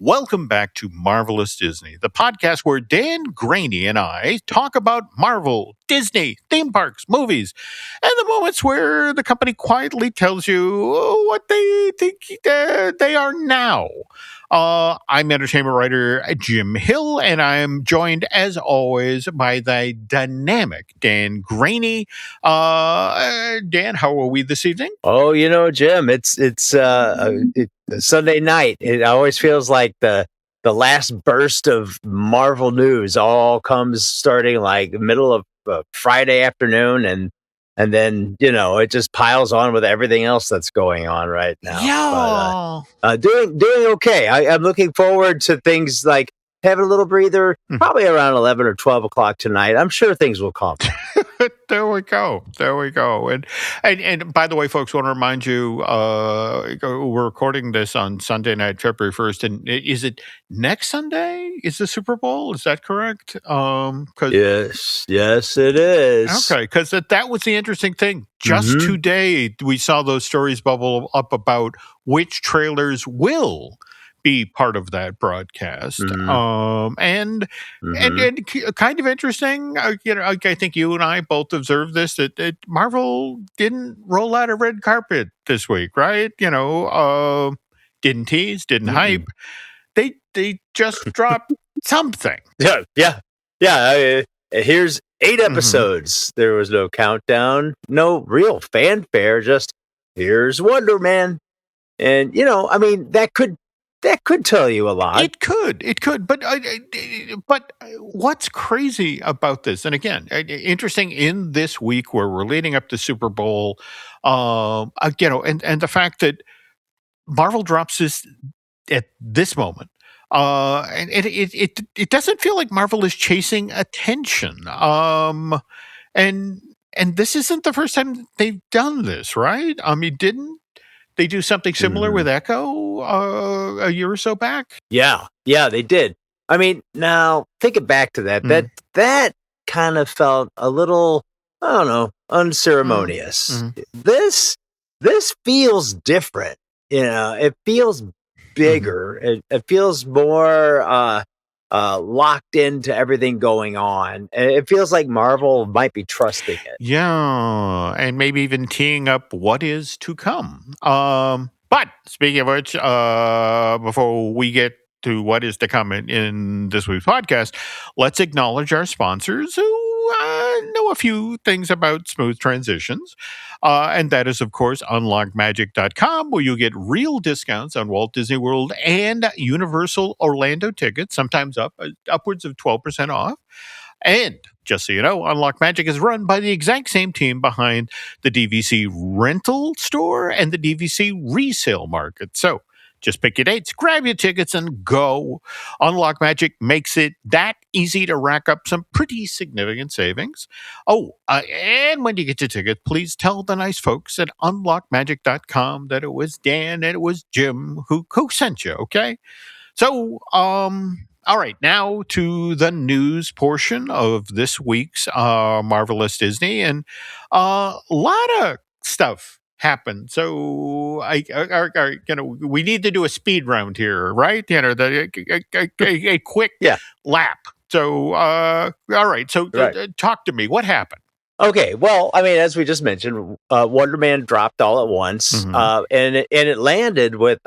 Welcome back to Marvelous Disney, the podcast where Dan Graney and I talk about Marvel, Disney, theme parks, movies, and the moments where the company quietly tells you what they think they are now. I'm entertainment writer Jim Hill, and I am joined, as always, by the dynamic Dan Graney. Dan, how are we this evening? Oh, Jim, it's Sunday night. It always feels like the last burst of Marvel news all comes starting like middle of Friday afternoon, and then it just piles on with everything else that's going on right now. Yeah. But, doing okay. I'm looking forward to things like having a little breather, probably around 11 or 12 o'clock tonight. I'm sure things will calm down. There we go. And by the way, folks, want to remind you, we're recording this on Sunday night, February 1st. And is it next Sunday? Is the Super Bowl? Is that correct? Yes, it is. Okay, because that was the interesting thing. Just today, we saw those stories bubble up about which trailers will be part of that broadcast. And kind of interesting. I think you and I both observed this that Marvel didn't roll out a red carpet this week, right? Didn't tease, didn't hype. They just dropped something. Yeah. Here's 8 episodes. There was no countdown, no real fanfare. Just here's Wonder Man, and that could tell you a lot. It could. But what's crazy about this? And again, interesting in this week where we're leading up to Super Bowl, and the fact that Marvel drops this at this moment. And it doesn't feel like Marvel is chasing attention. And this isn't the first time they've done this, right? I mean, didn't they do something similar with Echo a year or so back? Yeah, they did. I mean, now thinking back to that, that kind of felt a little, I don't know, unceremonious. This feels different. It feels bigger. It feels more locked into everything going on. It feels like Marvel might be trusting it. Yeah, and maybe even teeing up what is to come. But speaking of which, before we get to what is to come in this week's podcast, let's acknowledge our sponsors who know a few things about smooth transitions. And that is, of course, unlockmagic.com, where you get real discounts on Walt Disney World and Universal Orlando tickets, sometimes upwards of 12% off. And just so you know, Unlock Magic is run by the exact same team behind the DVC rental store and the DVC resale market. So just pick your dates, grab your tickets, and go. Unlock Magic makes it that easy to rack up some pretty significant savings. And when you get your ticket, please tell the nice folks at unlockmagic.com that it was Dan and it was Jim who sent you, okay? So, all right, now to the news portion of this week's Marvelous Disney, and a lot of stuff happened. So, we need to do a speed round here, right? A quick lap. So, all right. So, talk to me. What happened? Okay, well, I mean, as we just mentioned, Wonder Man dropped all at once, and it landed with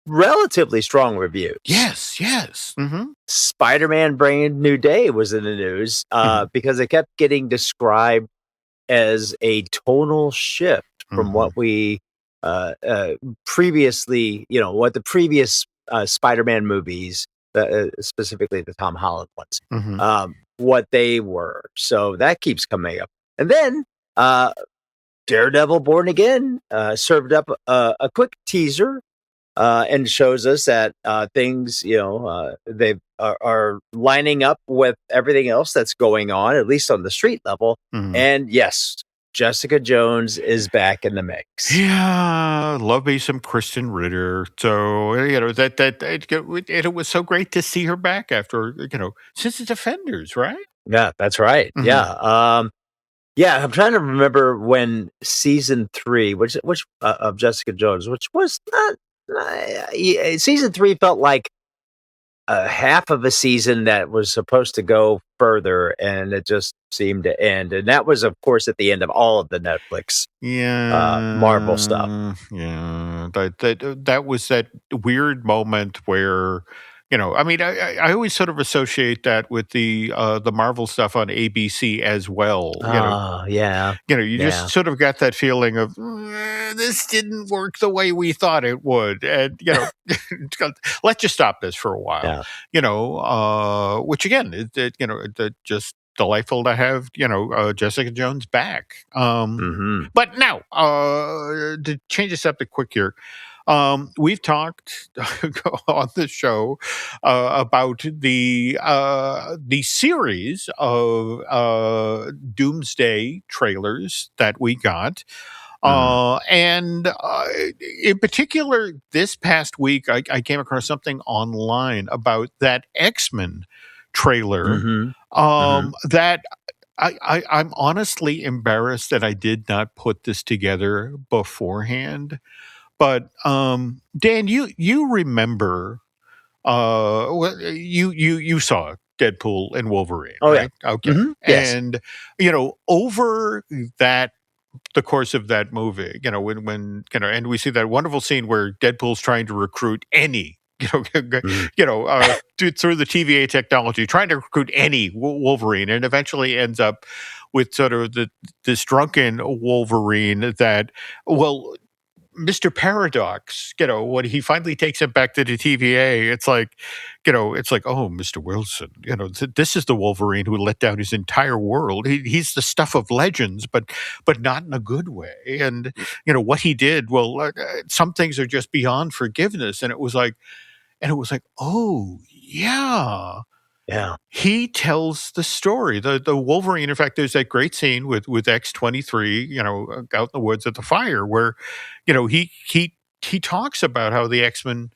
relatively strong reviews. Yes. Spider-Man Brand New Day was in the news because it kept getting described as a tonal shift from what we previously, what the previous Spider-Man movies, specifically the Tom Holland ones, what they were. So that keeps coming up. And then Daredevil Born Again served up a quick teaser and shows us that things, they are lining up with everything else that's going on, at least on the street level. And yes, Jessica Jones is back in the mix. Yeah, love me some Kristen Ritter. So it was so great to see her back after since the Defenders, right? Yeah, that's right. Yeah. Yeah, I'm trying to remember when season 3, which of Jessica Jones, which was not. Season 3 felt like half of a season that was supposed to go further, and it just seemed to end. And that was, of course, at the end of all of the Netflix Marvel stuff. Yeah. That was that weird moment where, I mean, I always sort of associate that with the Marvel stuff on ABC as well. Yeah. You just sort of got that feeling of this didn't work the way we thought it would, and let's just stop this for a while. Which again, just delightful to have Jessica Jones back. But now to change the subject quick here. We've talked on the show about the series of Doomsday trailers that we got. And in particular, this past week, I came across something online about that X-Men trailer that I'm honestly embarrassed that I did not put this together beforehand. But Dan, you remember you saw Deadpool and Wolverine, Oh, yeah. right? Okay. Yes. And over the course of that movie, when and we see that wonderful scene where Deadpool's trying to recruit any through the TVA technology, trying to recruit any Wolverine, and eventually ends up with sort of this drunken Wolverine that, well, Mr. Paradox, when he finally takes him back to the TVA, it's like, oh, Mr. Wilson, this is the Wolverine who let down his entire world. He's the stuff of legends, but not in a good way. And, what he did, well, some things are just beyond forgiveness. And it was like, oh, yeah. Yeah. He tells the story. The Wolverine, in fact, there's that great scene with X-23, out in the woods at the fire where, he talks about how the X-Men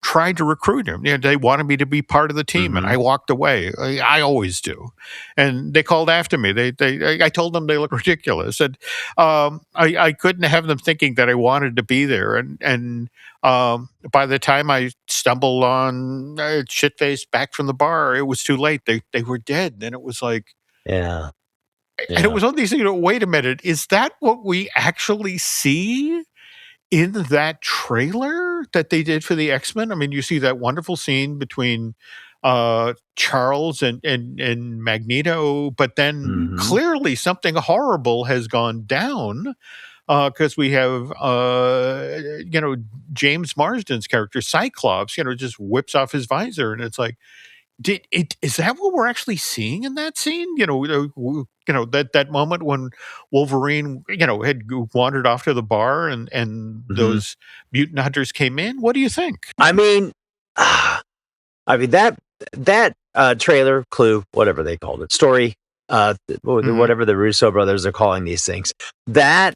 tried to recruit him. They wanted me to be part of the team, and I walked away. I always do. And they called after me. I told them they look ridiculous, and I couldn't have them thinking that I wanted to be there. And by the time I stumbled on shit-faced back from the bar, it was too late. They were dead. And it was like, Yeah. and it was on these. Wait a minute, is that what we actually see in that trailer that they did for the X-Men? I mean, you see that wonderful scene between Charles and Magneto, but then clearly something horrible has gone down because we have James Marsden's character Cyclops, just whips off his visor, and it's like, is that what we're actually seeing in that scene? That moment when Wolverine, had wandered off to the bar and those mutant hunters came in. What do you think? I mean, that trailer, clue, whatever they called it, story, whatever the Russo brothers are calling these things. That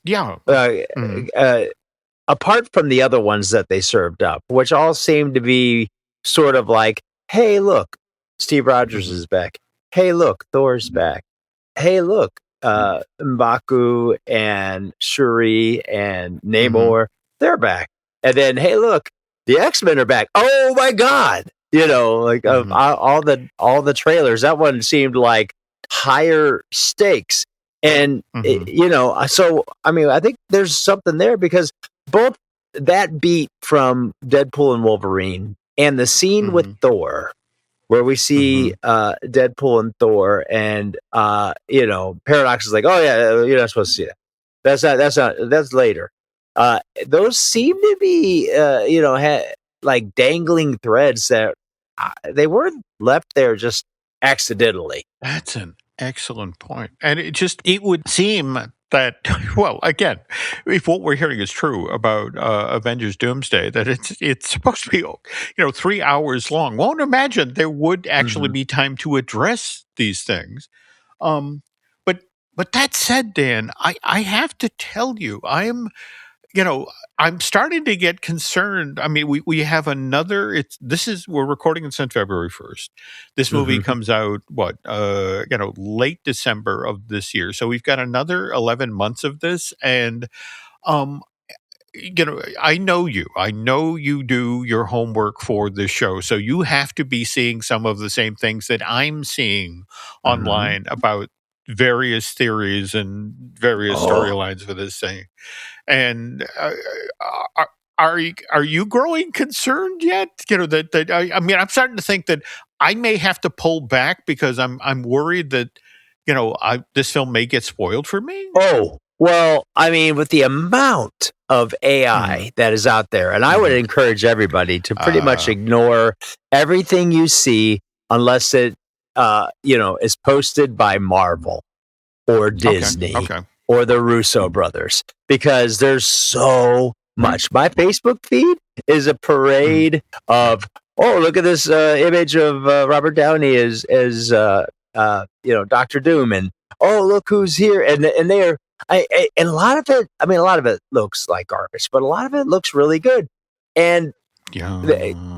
apart from the other ones that they served up, which all seem to be sort of like, hey, look, Steve Rogers is back. Hey, look, Thor's back. Hey, look, M'Baku and Shuri and Namor, they're back. And then, hey, look, the X-Men are back. Oh my God. Of all the trailers, that one seemed like higher stakes. And, so, I mean, I think there's something there because both that beat from Deadpool and Wolverine and the scene with Thor, where we see Deadpool and Thor, and Paradox is like, oh yeah, you're not supposed to see that. That's later. Those seem to be like dangling threads that they weren't left there just accidentally. That's an excellent point. And it would seem that, well, again, if what we're hearing is true about Avengers Doomsday, that it's supposed to be 3 hours long. Won't imagine there would actually be time to address these things. But that said, Dan, I have to tell you, I'm starting to get concerned. I mean, we have another. We're recording this on February 1st. This movie comes out late December of this year. So we've got another 11 months of this, and I know you. I know you do your homework for this show, so you have to be seeing some of the same things that I'm seeing online about various theories and various Oh, storylines for this thing. And are are you growing concerned yet? That I mean, I'm starting to think that I may have to pull back because I'm worried that this film may get spoiled for me. oh, well, I mean, with the amount of Hmm. AI that is out there, and I would Hmm. encourage everybody to pretty much Uh, ignore everything you see unless it, is posted by Marvel or okay. Disney Okay. or the Russo brothers, because there's so much. My Facebook feed is a Hmm. parade of, oh, look at this image of Robert Downey as Doctor Doom, and oh, look who's here, and they're and a lot of it. I mean, a lot of it looks like garbage, but a lot of it looks really good. And Yeah.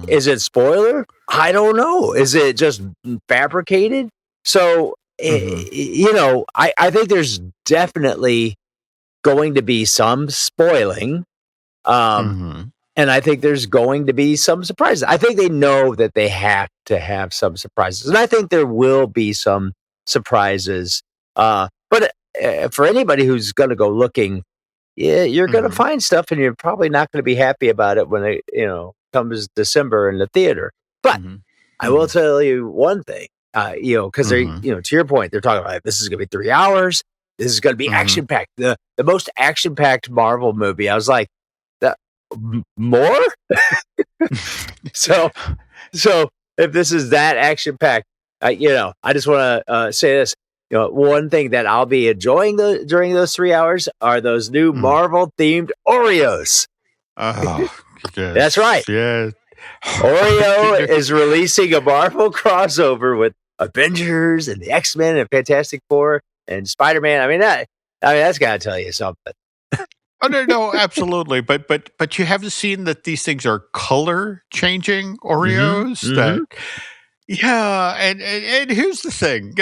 is it spoiler? I don't know. Is it just fabricated? So, Hmm. I think there's definitely going to be some spoiling. Um, Hmm. and I think there's going to be some surprises. I think they know that they have to have some surprises. And I think there will be some surprises. But for anybody who's going to go looking, yeah, you're going to Hmm. find stuff and you're probably not going to be happy about it when it comes December in the theater. But Hmm. I will Hmm. tell you one thing, because Hmm. to your point, they're talking about this is going to be 3 hours. This is going to be Hmm. action packed. The most action packed Marvel movie. I was like, that more. So so if this is that action packed, I just want to say this. One thing that I'll be enjoying during those 3 hours are those new Hmm. Marvel themed Oreos. Oh, That's right. yes, yes. Oreo is releasing a Marvel crossover with Avengers and the X-Men and Fantastic Four and Spider-Man. I mean that's got to tell you something. Oh, no, no, absolutely. But you haven't seen that these things are color changing Mhm. Oreos. That Mhm. yeah, and here's the thing.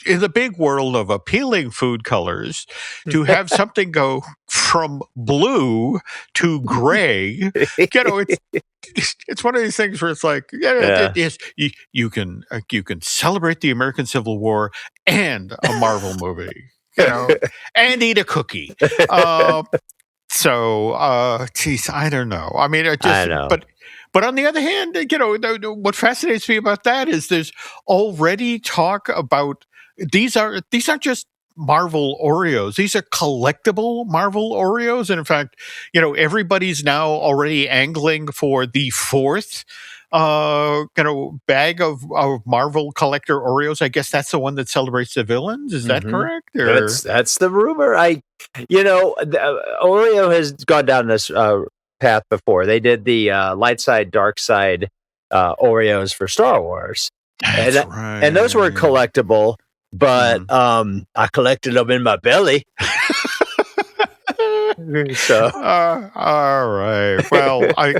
In the big world of appealing food colors, to have something go from blue to gray, it's one of these things where it's like, yeah, Yeah. you can celebrate the American Civil War and a Marvel movie, you know, and eat a cookie. Uh, geez, I don't know. I mean, I know. but on the other hand, what fascinates me about that is there's already talk about these aren't just Marvel Oreos. These are collectible Marvel Oreos. And in fact, everybody's now already angling for the fourth bag of Marvel collector Oreos. I guess that's the one that celebrates the villains. Is that Mhm. correct? Or That's the rumor. Oreo has gone down this path before. They did the light side, dark side Oreos for Star Wars, and that's that- and those were right. collectible. But Mhm. I collected them in my belly. So All right. Well, I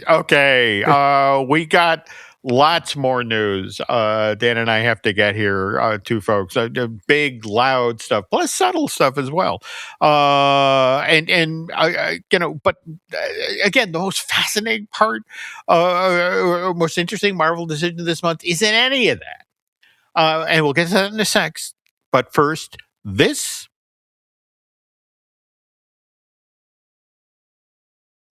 okay. We got lots more news. Dan and I have to get here. Two folks, big, loud stuff, plus subtle stuff as well. But again, the most fascinating part, most interesting Marvel decision this month isn't any of that. And we'll get to that in a sec. But first, this.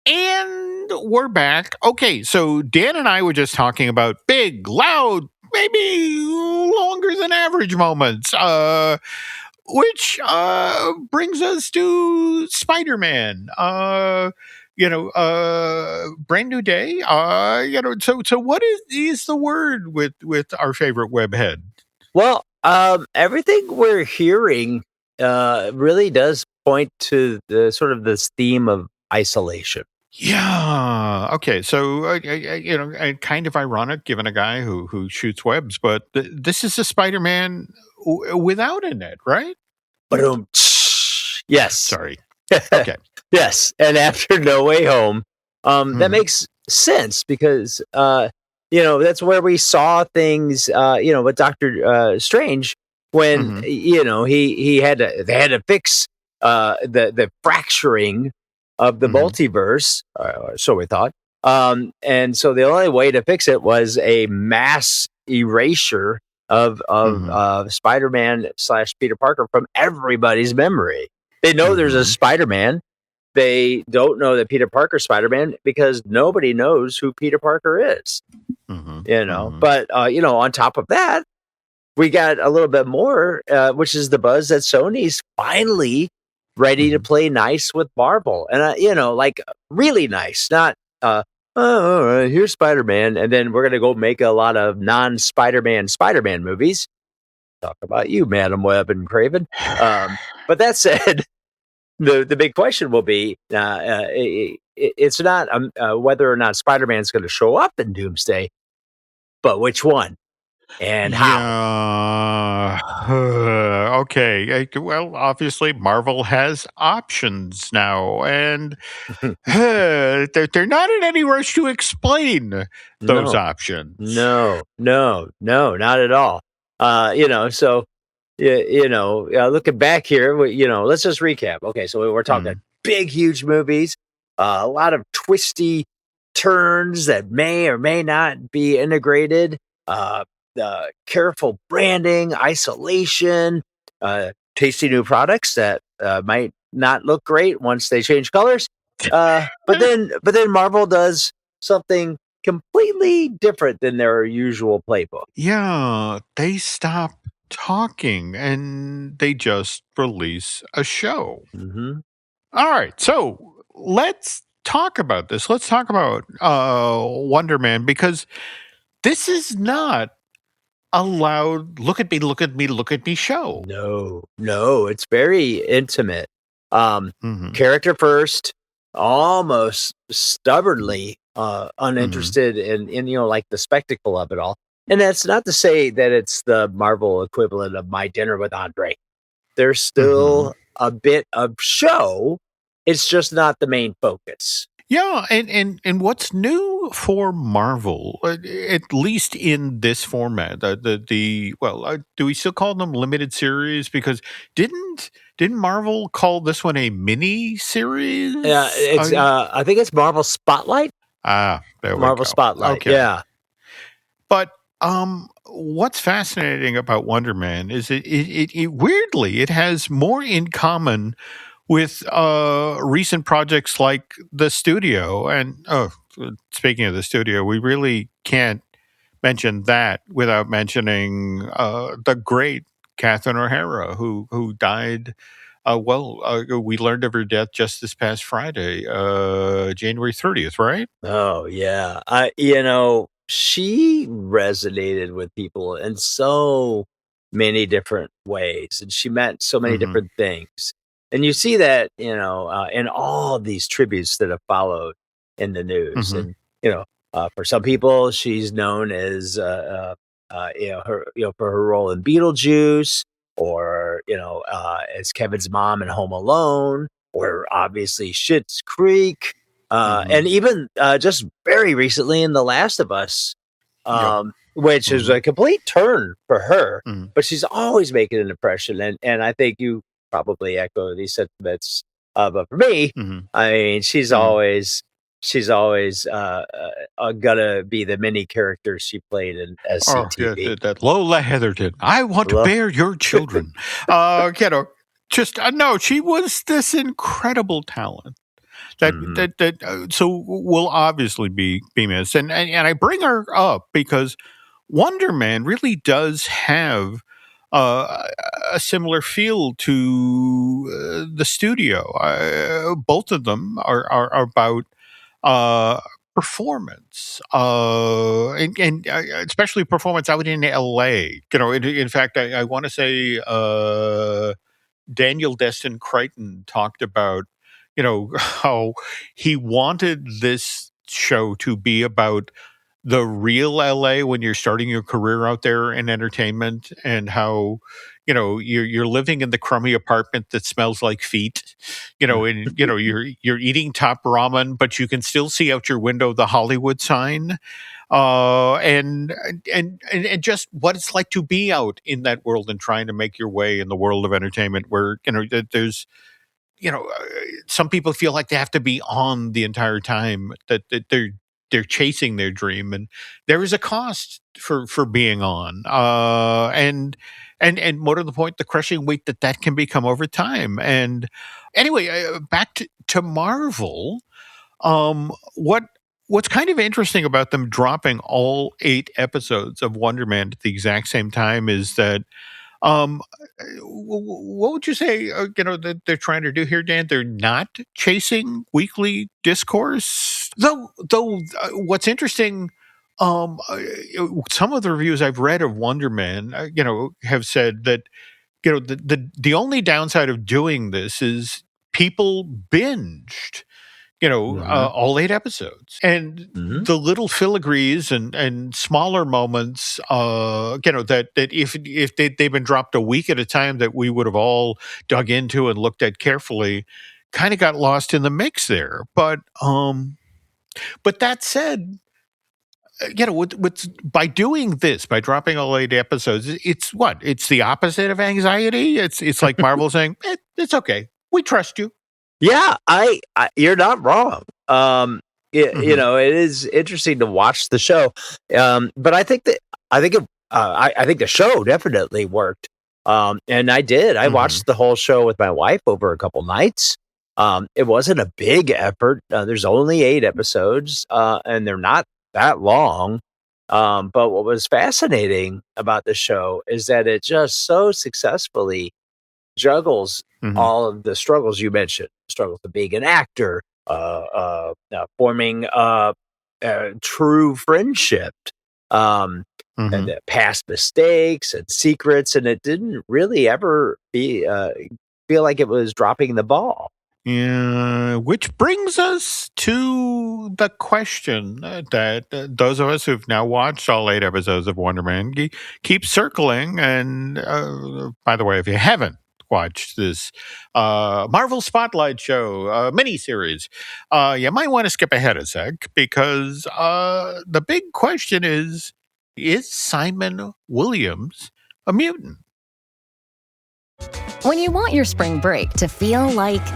And we're back. Okay, so Dan and I were just talking about big, loud, maybe longer than average moments, which brings us to Spider-Man. Brand new day. So what is the word with our favorite webhead? well, everything we're hearing really does point to the sort of this theme of isolation. Yeah. Okay. So, kind of ironic, given a guy who shoots webs, but this is a Spider-Man without a net, right? Ba-dum. Yes. Sorry. Okay. Yes, and after No Way Home, that Hmm. makes sense because that's where we saw things. With Doctor Strange when Hmm. he had to they had to fix the fracturing of the multiverse, so we thought. And so the only way to fix it was a mass erasure of Spider-Man / Peter Parker from everybody's memory. They know there's a Spider-Man. They don't know that Peter Parker's Spider-Man because nobody knows who Peter Parker is. But on top of that, we got a little bit more, which is the buzz that Sony's finally ready to play nice with Marvel, and like really nice, not all right, here's Spider-Man, and then we're gonna go make a lot of non-Spider-Man Spider-Man movies. Talk about you, Madam Web and Craven. But that said, the big question will be, it's not whether or not Spider-Man's going to show up in Doomsday, but which one and how. Okay. Well, obviously, Marvel has options now, and they're not in any rush to explain those options. No, not at all. So looking back here, let's just recap. Okay, so we're talking big, huge movies, a lot of twisty turns that may or may not be integrated, careful branding, isolation, tasty new products that might not look great once they change colors. But then Marvel does something completely different than their usual playbook. Yeah, they stop talking and they just release a show. All right, so let's talk about this. Let's talk about Wonder Man, because this is not a loud look at me, look at me, look at me show. No, it's very intimate. Character first, almost stubbornly uninterested in like the spectacle of it all. And that's not to say that it's the Marvel equivalent of My Dinner with Andre. There's still a bit of show. It's just not the main focus. Yeah, and what's new for Marvel, at least in this format, do we still call them limited series? Because didn't Marvel call this one a mini series? Yeah, it's I think it's Marvel Spotlight. There we Marvel go. Spotlight. Okay. Yeah. But what's fascinating about Wonder Man is it weirdly it has more in common with recent projects like the studio. And speaking of the studio, we really can't mention that without mentioning the great Catherine O'Hara, who died. We learned of her death just this past Friday, January 30th, right? Oh yeah, she resonated with people in so many different ways, and she meant so many different things. And you see that, in all of these tributes that have followed in the news. And for some people, she's known as for her role in Beetlejuice, or as Kevin's mom in Home Alone, or obviously Schitt's Creek. And even just very recently in The Last of Us, which is a complete turn for her, but she's always making an impression. And I think you probably echo these sentiments. But for me, I mean, she's always gonna be the mini character she played in SCTV. Yeah, that Lola Heatherton. I want to bear your children. No, she was this incredible talent. So will obviously be missed, and I bring her up because Wonder Man really does have a similar feel to the studio. Both of them are about performance, and especially performance out in LA. In fact, I want to say Daniel Destin Crichton talked about, how he wanted this show to be about the real LA when you're starting your career out there in entertainment, and how, you're living in the crummy apartment that smells like feet, and you're eating top ramen, but you can still see out your window the Hollywood sign, and just what it's like to be out in that world and trying to make your way in the world of entertainment, where there's some people feel like they have to be on the entire time, that they're chasing their dream, and there is a cost for being on. And more to the point, the crushing weight that can become over time. And anyway, back to Marvel. What's kind of interesting about them dropping all 8 episodes of Wonder Man at the exact same time is that, um, what would you say, that they're trying to do here, Dan? They're not chasing weekly discourse, what's interesting, some of the reviews I've read of Wonder Man, have said that, the only downside of doing this is people binged, all 8 episodes. And the little filigrees and smaller moments, that if they've been dropped a week at a time, that we would have all dug into and looked at carefully, kind of got lost in the mix there. But that said, by doing this, by dropping all 8 episodes, it's the opposite of anxiety. It's like Marvel saying, it's okay. We trust you. Yeah, you're not wrong. It is interesting to watch the show. But I think the show definitely worked. And I did. I watched the whole show with my wife over a couple nights. It wasn't a big effort. There's only 8 episodes, and they're not that long. But what was fascinating about the show is that it just so successfully juggles all of the struggles you mentioned, struggles of being an actor, forming true friendship, and past mistakes and secrets, and it didn't really ever feel like it was dropping the ball. Yeah, which brings us to the question that those of us who've now watched all 8 episodes of Wonder Man keep circling. And by the way, if you haven't watched this Marvel Spotlight show miniseries, you might want to skip ahead a sec, because the big question is Simon Williams a mutant? When you want your spring break to feel like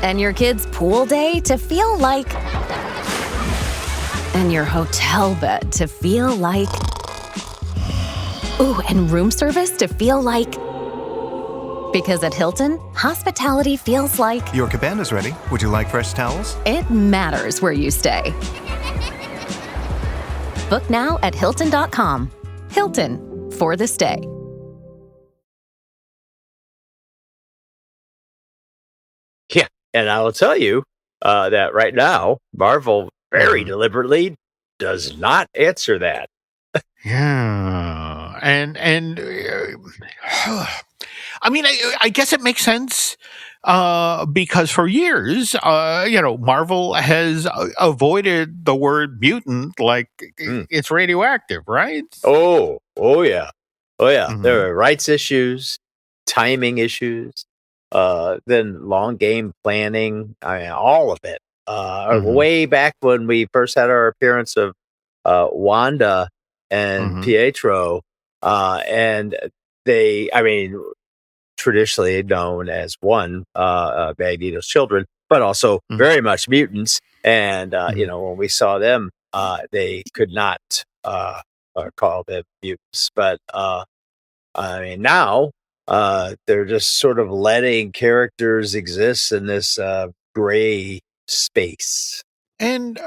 and your kids' pool day to feel like and your hotel bed to feel like and room service to feel like, because at Hilton, hospitality feels like your cabana's ready. Would you like fresh towels? It matters where you stay. Book now at Hilton.com. Hilton, for the stay. Yeah, and I will tell you that right now, Marvel very deliberately does not answer that. Yeah, and I mean, I guess it makes sense, because for years, Marvel has avoided the word mutant like it's radioactive, right? Oh yeah. There are rights issues, timing issues, then long game planning. I mean, all of it. Way back when we first had our appearance of Wanda and Pietro, and they, traditionally known as one, Magneto's children, but also very much mutants. And when we saw them, they could not call them mutants. But now they're just sort of letting characters exist in this gray space. And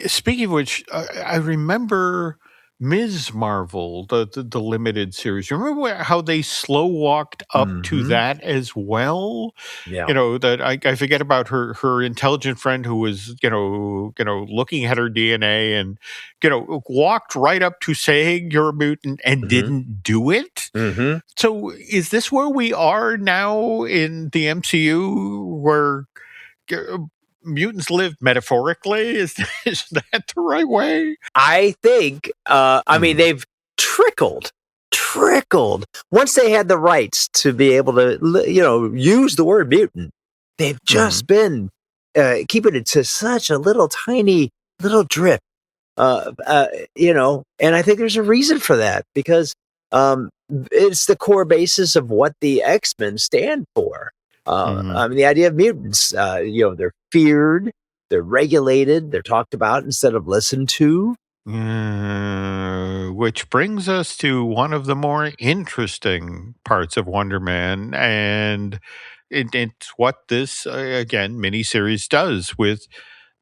speaking of which, I remember Ms. Marvel, the limited series. Remember how they slow walked up to that as well? Yeah. That I forget about her intelligent friend who was, looking at her DNA and, walked right up to saying you're a mutant and didn't do it. So is this where we are now in the MCU, where mutants live metaphorically? Is that the right way? I think, they've trickled. Once they had the rights to be able to, use the word mutant, they've just been keeping it to such a little tiny little drip, and I think there's a reason for that, because it's the core basis of what the X-Men stand for. I mean, the idea of mutants, they're feared, they're regulated, they're talked about instead of listened to. Which brings us to one of the more interesting parts of Wonder Man, and it's what this, again, miniseries does with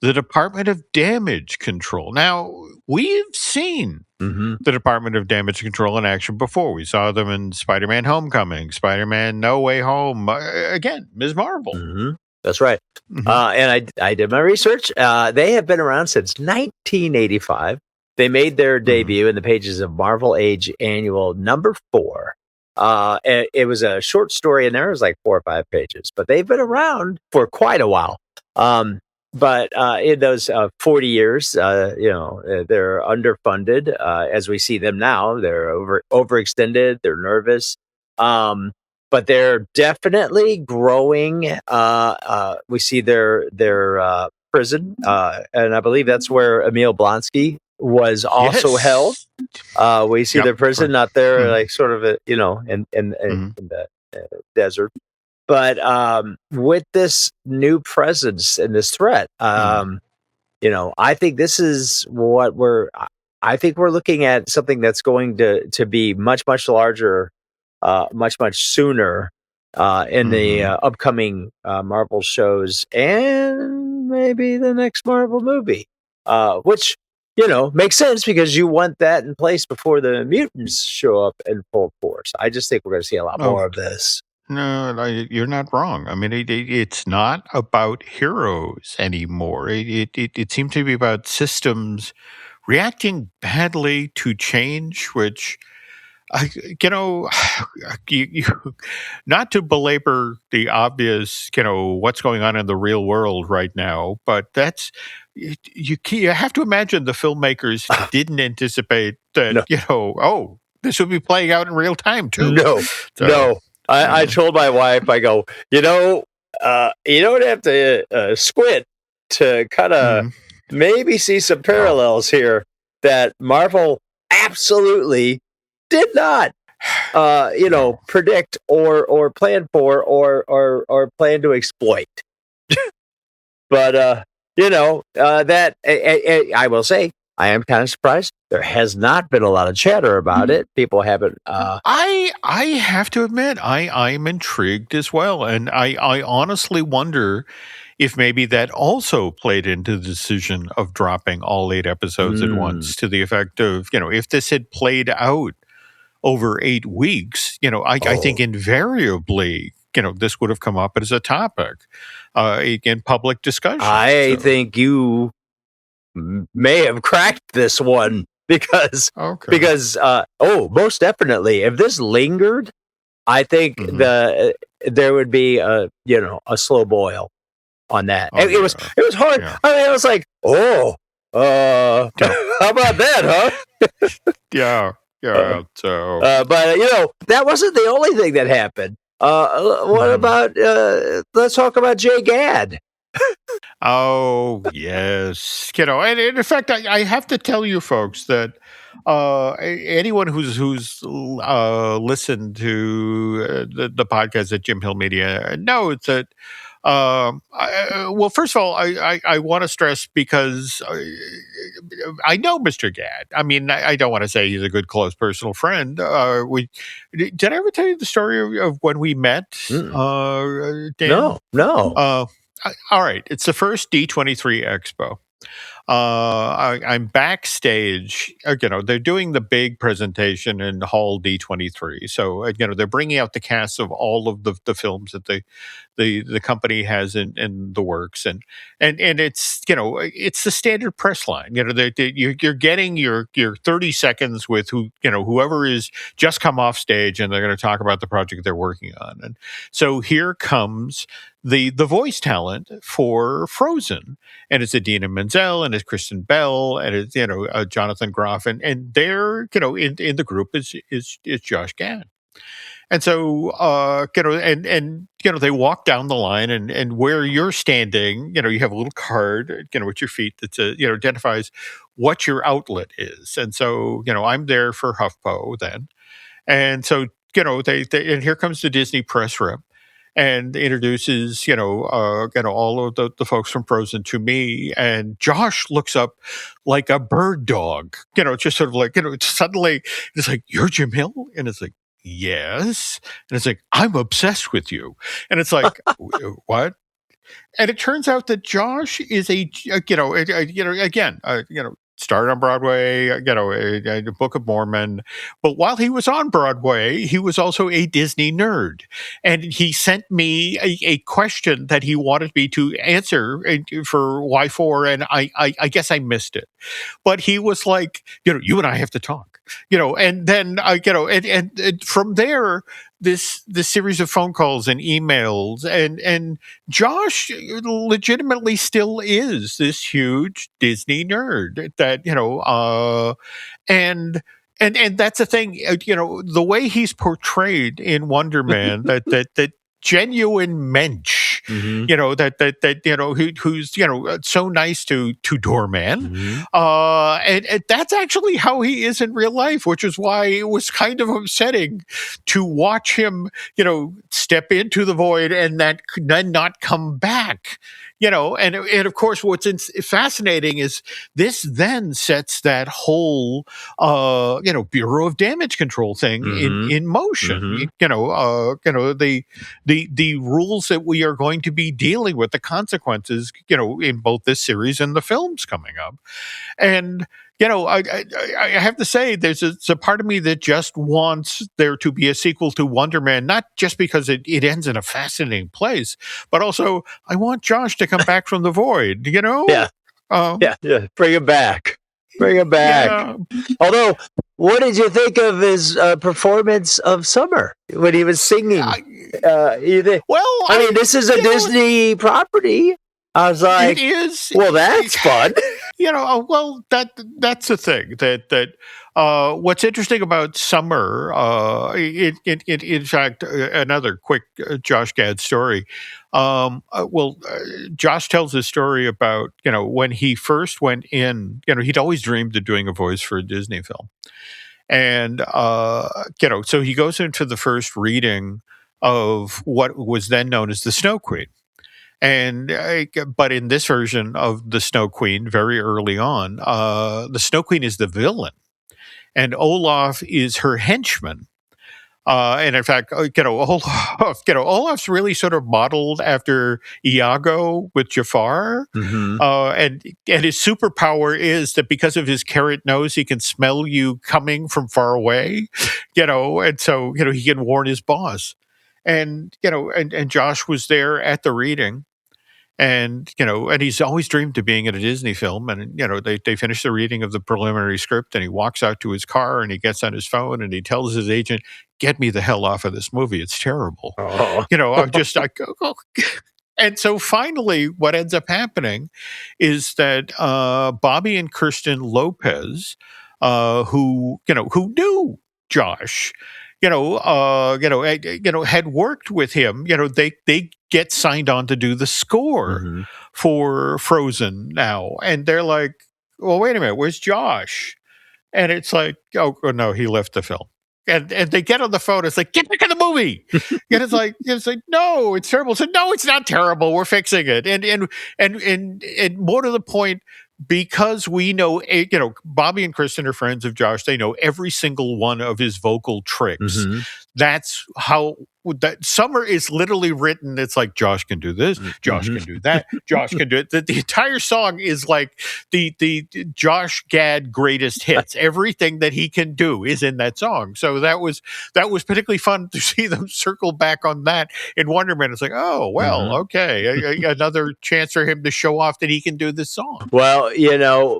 the Department of Damage Control. Now, we've seen the Department of Damage Control in action before. We saw them in Spider-Man Homecoming, Spider-Man No Way Home, again, Ms. Marvel. That's right. And I did my research. They have been around since 1985. They made their debut in the pages of Marvel Age Annual number 4. And it was a short story in there. It was like 4 or 5 pages, but they've been around for quite a while. But in those 40 years, they're underfunded as we see them now. They're overextended. They're nervous. But they're definitely growing. We see their prison, and I believe that's where Emil Blonsky was also held. We see their prison, not there, like sort of in the desert. But with this new presence and this threat, I think this is what I think we're looking at something that's going to be much, much larger, much sooner in the upcoming Marvel shows and maybe the next Marvel movie, which, makes sense because you want that in place before the mutants show up in full force. I just think we're going to see a lot more of this. No, you're not wrong. I mean, it's not about heroes anymore. It seems to be about systems reacting badly to change, which, not to belabor the obvious, what's going on in the real world right now, but you have to imagine the filmmakers didn't anticipate that, this would be playing out in real time too. No. I told my wife, I go, you don't have to squint to kind of maybe see some parallels here that Marvel absolutely did not, predict or plan for or plan to exploit. But, that I will say, I am kind of surprised. There has not been a lot of chatter about it. People haven't. I have to admit, I'm intrigued as well, and I honestly wonder if maybe that also played into the decision of dropping all 8 episodes at once, to the effect of, if this had played out over 8 weeks, I think invariably, this would have come up as a topic in public discussion. I think you may have cracked this one because most definitely, if this lingered, I think there would be a slow boil on that. It was hard. Yeah. I mean, it was like, how about that, huh? Yeah. So, but that wasn't the only thing that happened. What about? Let's talk about Jay Gad. Oh, yes. And in fact, I have to tell you folks that anyone who's listened to the podcast at Jim Hill Media knows that, well, first of all, I want to stress because I know Mr. Gad. I mean, I don't want to say he's a good, close personal friend. Did I ever tell you the story of when we met, Dan? No. All right. It's the first D23 Expo. I'm backstage. They're doing the big presentation in Hall D23. So, they're bringing out the cast of all of the films that the company has in the works, and it's it's the standard press line. You're getting your 30 seconds with whoever is just come off stage, and they're going to talk about the project they're working on. And so here comes the voice talent for Frozen, and it's Idina Menzel, and it's Kristen Bell, and it's Jonathan Groff, and they're in the group is Josh Gad. And so, they walk down the line, and where you're standing, you have a little card, with your feet that identifies what your outlet is. And so, I'm there for HuffPo then. And so, they and here comes the Disney press rep and introduces, all of the folks from Frozen to me. And Josh looks up like a bird dog, just sort of like, suddenly it's like, "You're Jim Hill?" And it's like, "Yes." And it's like, "I'm obsessed with you." And it's like, "What?" And it turns out that Josh is again, started on Broadway, a Book of Mormon. But while he was on Broadway, he was also a Disney nerd. And he sent me a question that he wanted me to answer for Y4, and I guess I missed it. But he was like, "You and I have to talk," and then, and from there, this series of phone calls and emails, and Josh legitimately still is this huge Disney nerd that, and that's the thing, the way he's portrayed in Wonder Man, that genuine mensch, who's so nice to Doorman, and that's actually how he is in real life, which is why it was kind of upsetting to watch him, step into the void and then not come back. And of course, what's fascinating is this then sets that whole, Bureau of Damage Control thing in motion. The rules that we are going to be dealing with, the consequences, in both this series and the films coming up. And I have to say, there's a part of me that just wants there to be a sequel to Wonder Man, not just because it ends in a fascinating place, but also I want Josh to come back from the void, Yeah. Bring him back. Yeah. Although, what did you think of his performance of Summer when he was singing? This is a Disney property. I was like, it is. Well, that's fun. That's the thing that what's interesting about Summer, in fact, another quick Josh Gad story. Josh tells a story about, when he first went in, he'd always dreamed of doing a voice for a Disney film. And, so he goes into the first reading of what was then known as the Snow Queen. And but in this version of the Snow Queen, very early on, the Snow Queen is the villain, and Olaf is her henchman. And in fact, Olaf's really sort of modeled after Iago with Jafar. And his superpower is that because of his carrot nose, he can smell you coming from far away, and so, he can warn his boss. And, and Josh was there at the reading. And, and he's always dreamed of being in a Disney film. And, they finish the reading of the preliminary script, and he walks out to his car and he gets on his phone and he tells his agent, "Get me the hell off of this movie. It's terrible." I'm just like, oh. And so finally, what ends up happening is that Bobby and Kirsten Lopez, who knew Josh, had worked with him, they get signed on to do the score for Frozen now. And they're like, "Well, wait a minute, where's Josh?" And it's like, oh no, he left the film. And they get on the phone. It's like, "Get back in the movie." And it's like, "No, it's terrible." So no, it's not terrible. We're fixing it. And more to the point, because we know, Bobby and Kristen are friends of Josh. They know every single one of his vocal tricks. That's how that Summer is literally written. It's like, Josh can do this, Josh can do that, Josh can do it. The entire song is like the Josh Gad greatest hits. Everything that he can do is in that song. So that was particularly fun to see them circle back on that in Wonder Man. It's like, oh well, okay, another chance for him to show off that he can do this song. Well,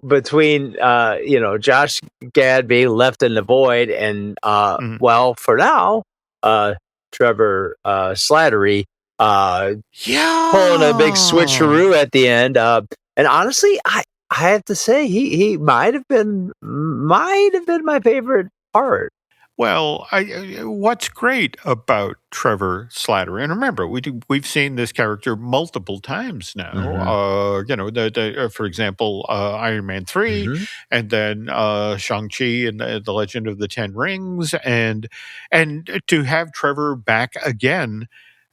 between Josh Gad being left in the void and well, for now, Trevor Slattery pulling a big switcheroo at the end. And honestly, I have to say he might have been my favorite part. Well, what's great about Trevor Slattery, and remember, we've seen this character multiple times now. For example, Iron Man 3, and then Shang-Chi and the Legend of the Ten Rings, and to have Trevor back again.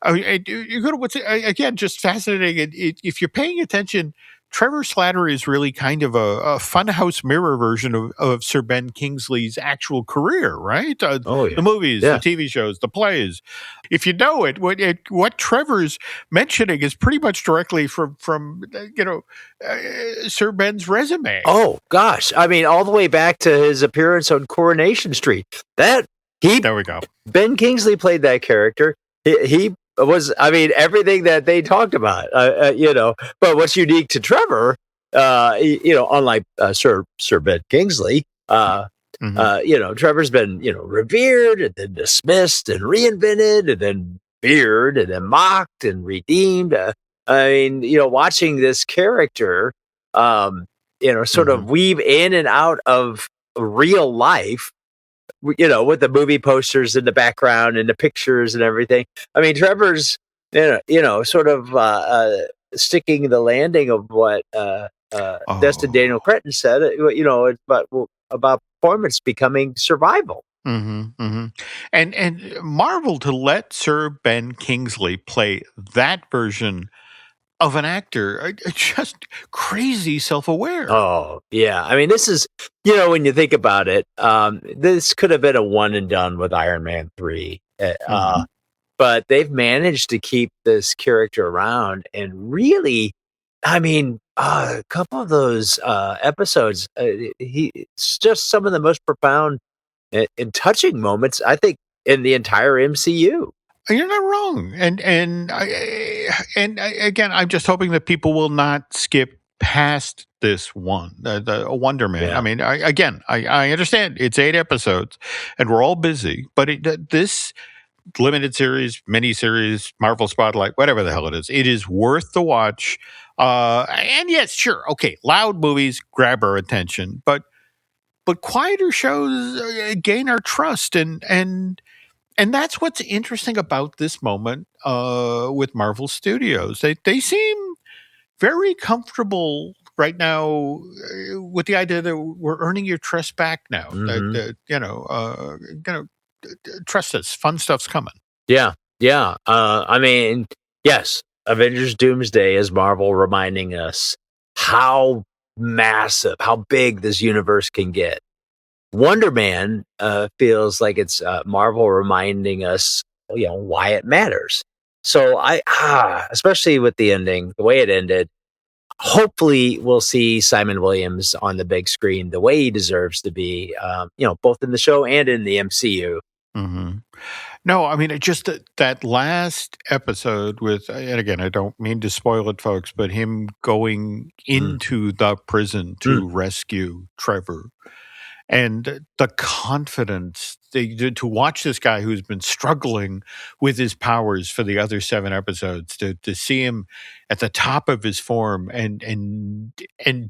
You go to what's again just fascinating. If you're paying attention, Trevor Slattery is really kind of a funhouse mirror version of Sir Ben Kingsley's actual career, right? The movies, the TV shows, the plays. If you know it, what Trevor's mentioning is pretty much directly from Sir Ben's resume. Oh gosh, I mean, all the way back to his appearance on Coronation Street. There we go. Ben Kingsley played that character. He was, I mean, everything that they talked about, but what's unique to Trevor, unlike Sir Ben Kingsley, Trevor's been, revered and then dismissed and reinvented and then feared and then mocked and redeemed. I mean, watching this character, sort of weave in and out of real life, with the movie posters in the background and the pictures and everything. I mean, Trevor's, sort of sticking the landing of what Destin Daniel Cretton said, about performance becoming survival. And Marvel to let Sir Ben Kingsley play that version of an actor, just crazy self-aware. Oh, yeah. I mean, this is, when you think about it, this could have been a one and done with Iron Man 3. But they've managed to keep this character around and really, I mean, a couple of those episodes, it's just some of the most profound and touching moments, I think, in the entire MCU. You're not wrong, and again, I'm just hoping that people will not skip past this one, the Wonder Man. Yeah. I mean, I understand it's 8 episodes, and we're all busy, but this limited series, miniseries, Marvel Spotlight, whatever the hell it is worth the watch. And yes, sure, okay, loud movies grab our attention, but quieter shows gain our trust, and that's what's interesting about this moment with Marvel Studios. They seem very comfortable right now with the idea that we're earning your trust back now. Trust us. Fun stuff's coming. Yeah. I mean, yes, Avengers Doomsday is Marvel reminding us how massive, how big this universe can get. Wonder Man feels like it's Marvel reminding us, why it matters. So especially with the ending, the way it ended, hopefully we'll see Simon Williams on the big screen the way he deserves to be, both in the show and in the MCU. No, I mean, just that last episode with, and again, I don't mean to spoil it, folks, but him going into the prison to rescue Trevor. And the confidence to watch this guy who's been struggling with his powers for the other 7 episodes, to see him at the top of his form and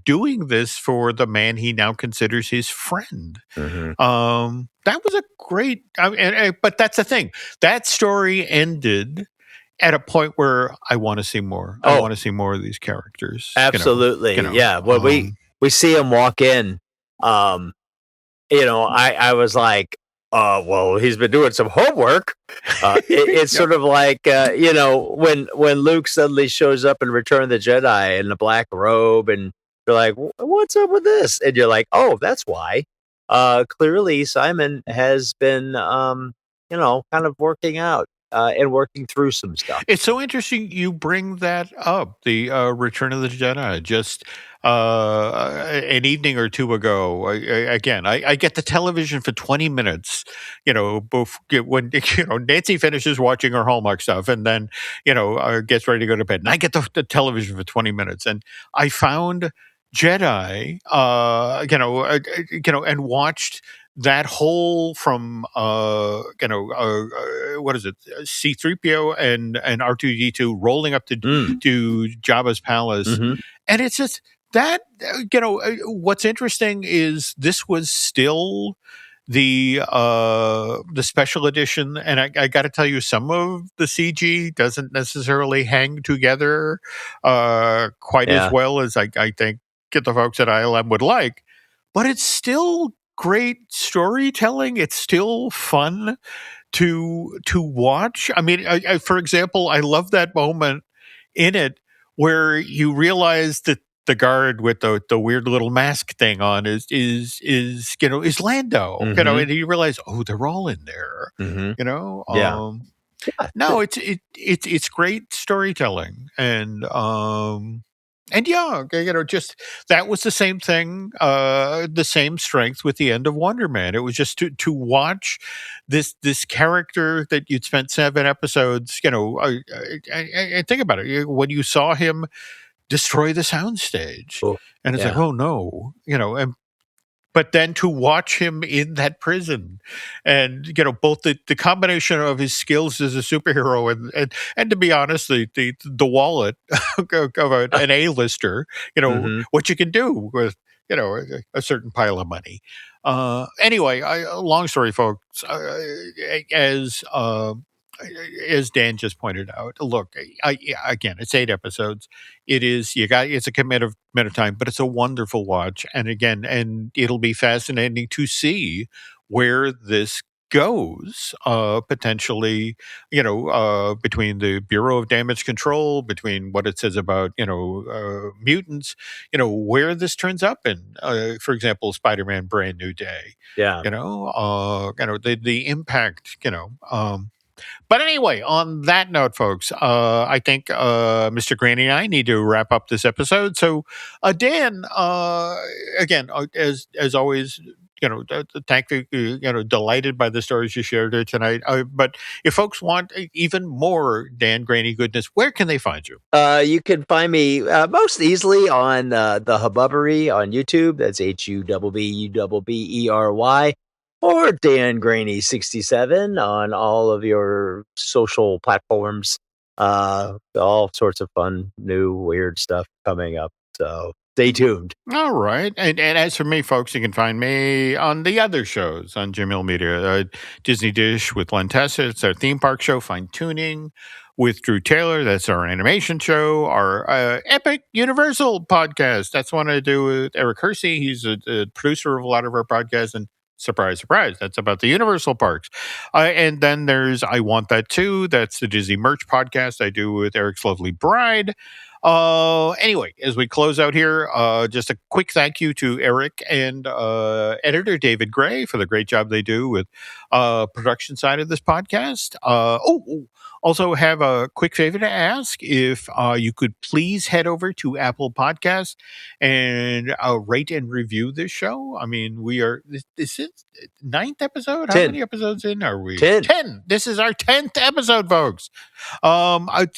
doing this for the man he now considers his friend. That was a great, but that's the thing. That story ended at a point where I want to see more. I want to see more of these characters. Absolutely. Yeah. Well, we see him walk in. I was like, well, he's been doing some homework. It's sort of like, when Luke suddenly shows up in Return of the Jedi in the black robe, and you're like, what's up with this? And you're like, oh, that's why. Clearly, Simon has been, kind of working out and working through some stuff. It's so interesting you bring that up, the Return of the Jedi. Just an evening or two ago, I get the television for 20 minutes, when Nancy finishes watching her Hallmark stuff and then, gets ready to go to bed. And I get the television for 20 minutes. And I found Jedi, and watched that whole from what is it, C-3PO and R2-D2 rolling up to Jabba's palace, and it's just that what's interesting is this was still the special edition, and I got to tell you, some of the CG doesn't necessarily hang together quite as Yeah. well as I think the folks at ILM would like, but it's still great storytelling. It's still fun to watch. I mean, for example, I love that moment in it where you realize that the guard with the weird little mask thing on is Lando, Mm-hmm. and you realize, oh, they're all in there, Mm-hmm. you know. Yeah. No, it's great storytelling, and yeah, okay, just that was the same thing, the same strength with the end of Wonder Man. It was just to watch this character that you'd spent 7 episodes, and think about it, when you saw him destroy the soundstage, Oh, and it's like, yeah. oh no, and but then to watch him in that prison, and both the combination of his skills as a superhero, and to be honest, the wallet of an A-lister, Mm-hmm. what you can do with a certain pile of money. Anyway, long story, folks. As as Dan just pointed out, look, again, it's 8 episodes. It's a commitment of time, but it's a wonderful watch. And again, and it'll be fascinating to see where this goes, potentially, between the Bureau of Damage Control, between what it says about, mutants, where this turns up in, for example, Spider-Man Brand New Day, Yeah. the impact, but anyway, on that note, folks, I think Mr. Graney and I need to wrap up this episode. So, Dan, again, as always, thank you. Delighted by the stories you shared here tonight. But if folks want even more Dan Graney goodness, where can they find you? You can find me most easily on the Hububbery on YouTube. That's HUBBUBBERY. Or Dan Graney 67 on all of your social platforms. All sorts of fun, new, weird stuff coming up. So stay tuned. All right. And as for me, folks, you can find me on the other shows on Jim Hill Media. Disney Dish with Len Tessa. It's our theme park show, Fine Tuning with Drew Taylor. That's our animation show. Our Epic Universal podcast. That's one I do with Eric Hersey. He's a producer of a lot of our podcasts. And surprise, surprise, that's about the Universal parks. And then there's I Want That Too. That's the Disney merch podcast I do with Eric's lovely bride. Anyway, as we close out here, just a quick thank you to Eric and editor David Gray for the great job they do with production side of this podcast. Also have a quick favor to ask. If you could please head over to Apple Podcasts and rate and review this show. I mean, this is 9th episode? How 10. many episodes in are we? 10. 10. This is our 10th episode, folks. It's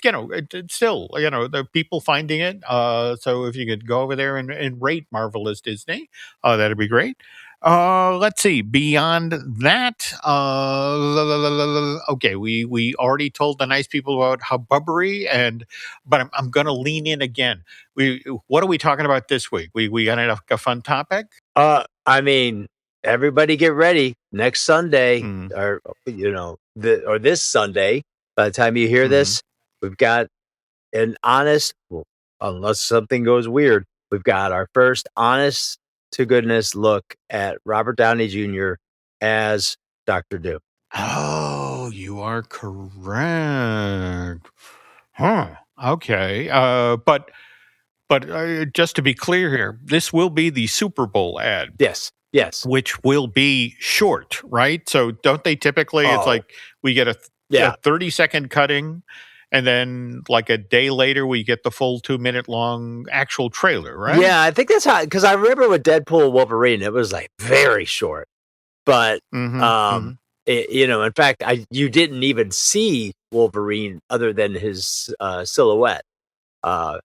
still, the people finding it. So if you could go over there and rate Marvelous Disney, that'd be great. Let's see. Beyond that, okay, we already told the nice people about Hububbery, but I'm going to lean in again. What are we talking about this week? We got a fun topic. I mean, everybody get ready. Next Sunday, Mm. or or this Sunday. By the time you hear this, we've got an honest, well, unless something goes weird, we've got our first honest to goodness look at Robert Downey Jr. as Dr. Doom. Oh, you are correct. Huh. Okay. But just to be clear here, this will be the Super Bowl ad. Yes. Which will be short, right? So don't they typically, it's like we get a 30-second cutting, and then like a day later we get the full 2-minute long actual trailer, right? Yeah, I think that's how, because I remember with Deadpool Wolverine, it was like very short. But in fact, you didn't even see Wolverine other than his silhouette, with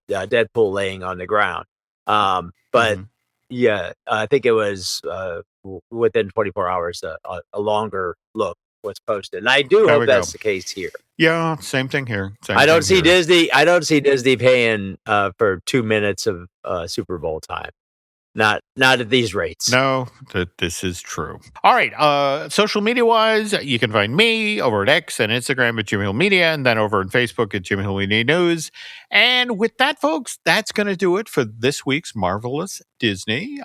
Deadpool laying on the ground. But yeah, I think it was within 24 hours, a longer look was posted. And I do hope that's the case here. Yeah, same thing here. I don't see Disney. I don't see Disney paying for 2 minutes of Super Bowl time. Not at these rates. No, this is true. All right. Social media wise, you can find me over at X and Instagram at Jimmy Hill Media, and then over on Facebook at Jimmy Hill Media News. And with that, folks, that's going to do it for this week's Marvelous Disney.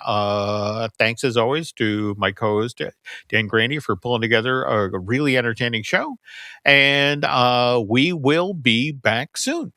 Thanks as always to my co-host Dan Graney for pulling together a really entertaining show. And we will be back soon.